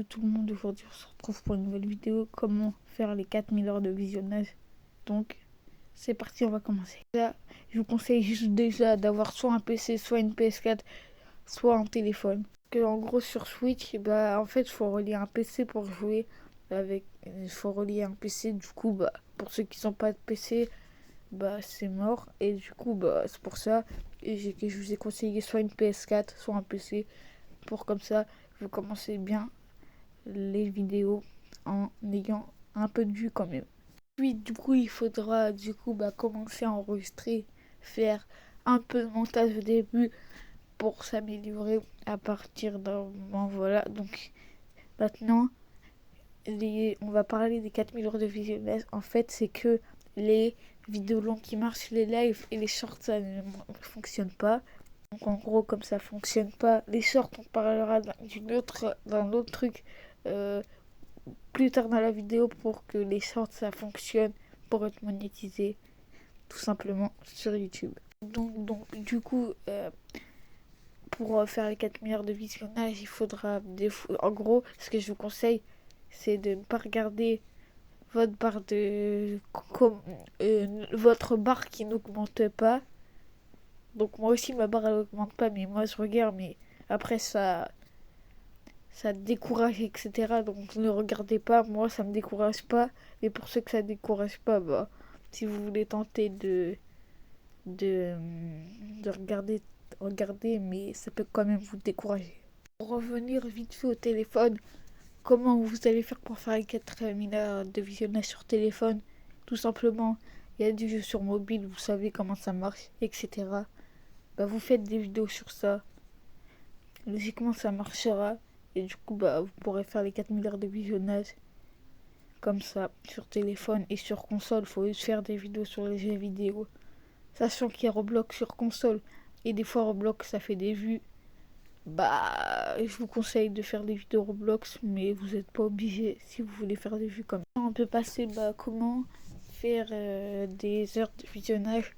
Tout le monde, aujourd'hui on se retrouve pour une nouvelle vidéo, comment faire les 4000 heures de visionnage. Donc c'est parti, on va commencer. Là, je vous conseille juste déjà d'avoir soit un PC, soit une PS4, soit un téléphone. Parce que en gros sur Switch, en fait il faut relier un PC pour jouer avec. Il faut relier un PC, du coup pour ceux qui n'ont pas de PC, c'est mort. Et du coup c'est pour ça que je vous ai conseillé soit une PS4, soit un PC, pour comme ça vous commencez bien les vidéos en ayant un peu de vue quand même. Puis du coup il faudra commencer à enregistrer, faire un peu de montage au début pour s'améliorer à partir d'un moment. Voilà, donc maintenant on va parler des 4000 heures de visionnage. En fait c'est que les vidéos longues qui marchent, les lives et les shorts ça ne fonctionne pas. Donc en gros comme ça fonctionne pas, les shorts on parlera d'un autre truc plus tard dans la vidéo pour que les shorts ça fonctionne pour être monétisé tout simplement sur YouTube. Donc du coup pour faire les 4 milliards de visionnages il faudra en gros ce que je vous conseille c'est de ne pas regarder votre barre de votre barre qui n'augmente pas. Donc moi aussi ma barre elle augmente pas, mais moi je regarde, mais après ça décourage, etc. Donc ne regardez pas, moi ça me décourage pas. Et pour ceux que ça décourage pas, si vous voulez tenter de, de regardez, mais ça peut quand même vous décourager. Pour revenir vite fait au téléphone, comment vous allez faire pour faire les 4000 heures de visionnage sur téléphone? Tout simplement, il y a du jeu sur mobile, vous savez comment ça marche, etc. Vous faites des vidéos sur ça. Logiquement, ça marchera. Et du coup, vous pourrez faire les 4000 heures de visionnage comme ça sur téléphone et sur console. Il faut juste faire des vidéos sur les jeux vidéo. Sachant qu'il y a Roblox sur console et des fois Roblox ça fait des vues. Je vous conseille de faire des vidéos Roblox, mais vous n'êtes pas obligé si vous voulez faire des vues comme ça. On peut passer comment faire des heures de visionnage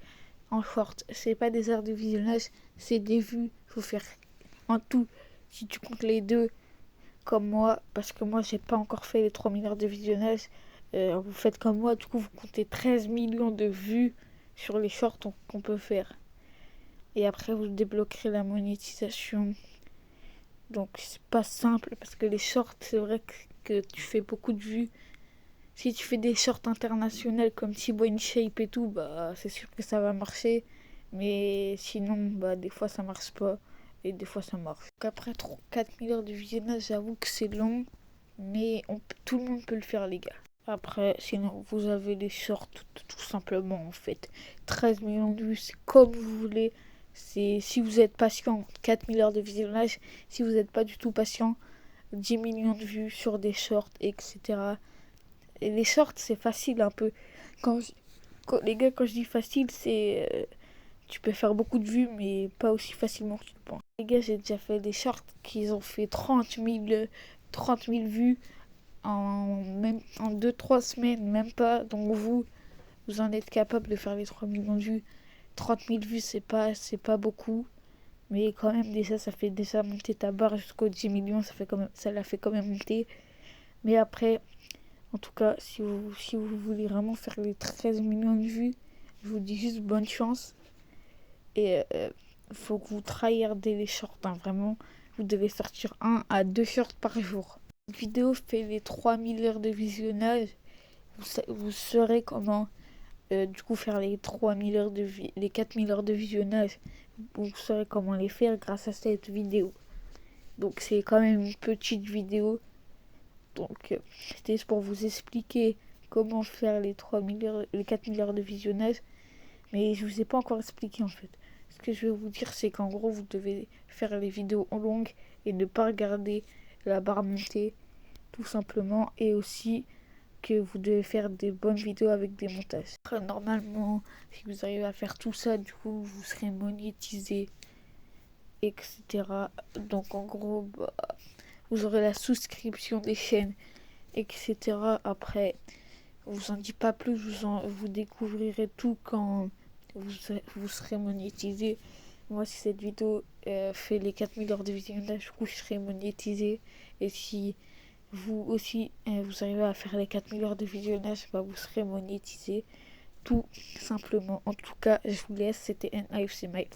en short. C'est pas des heures de visionnage, c'est des vues. Il faut faire en tout, si tu comptes les deux, comme moi, parce que moi j'ai pas encore fait les 3000 heures de visionnage, vous faites comme moi, du coup vous comptez 13 millions de vues sur les shorts qu'on peut faire. Et après vous débloquerez la monétisation. Donc c'est pas simple, parce que les shorts, c'est vrai que tu fais beaucoup de vues. Si tu fais des shorts internationaux comme Thibaut InShape et tout, c'est sûr que ça va marcher. Mais sinon, des fois ça marche pas. Et des fois ça marche. Donc après 4000 heures de visionnage, j'avoue que c'est long. Mais tout le monde peut le faire, les gars. Après, sinon, vous avez les shorts, tout simplement, en fait. 13 millions de vues, c'est comme vous voulez. C'est, si vous êtes patient, 4000 heures de visionnage. Si vous n'êtes pas du tout patient, 10 millions de vues sur des shorts, etc. Et les shorts, c'est facile un peu. Les gars, quand je dis facile, c'est... tu peux faire beaucoup de vues, mais pas aussi facilement que tu le penses. Les gars, j'ai déjà fait des shorts qui ont fait 30 000 vues en 2-3 semaines, même pas. Donc vous en êtes capable de faire les 3 millions de vues. 30 000 vues, c'est pas beaucoup. Mais quand même, déjà, ça fait déjà monter ta barre jusqu'aux 10 millions. Ça la fait quand même monter. Mais après, en tout cas, si vous voulez vraiment faire les 13 millions de vues, je vous dis juste bonne chance. Et faut que vous tryhardez les shorts, hein, vraiment. Vous devez sortir 1 à 2 shorts par jour. Cette vidéo fait les 3000 heures de visionnage. Vous saurez comment du coup faire les 3000 heures les 4000 heures de visionnage. Vous saurez comment les faire grâce à cette vidéo. Donc c'est quand même une petite vidéo. Donc c'était juste pour vous expliquer comment faire les 4000 heures de visionnage. Mais je vous ai pas encore expliqué en fait. Ce que je vais vous dire, c'est qu'en gros, vous devez faire les vidéos en longue et ne pas regarder la barre montée, tout simplement. Et aussi que vous devez faire des bonnes vidéos avec des montages. Après, normalement, si vous arrivez à faire tout ça, du coup, vous serez monétisé, etc. Donc, en gros, vous aurez la souscription des chaînes, etc. Après, je vous en dis pas plus, vous découvrirez tout quand vous serez monétisé. Moi, si cette vidéo fait les 4000 heures de visionnage, du coup, je serai monétisé. Et si vous aussi, vous arrivez à faire les 4000 heures de visionnage, bah, vous serez monétisé tout simplement. En tout cas, je vous laisse, c'était NAFC Mike.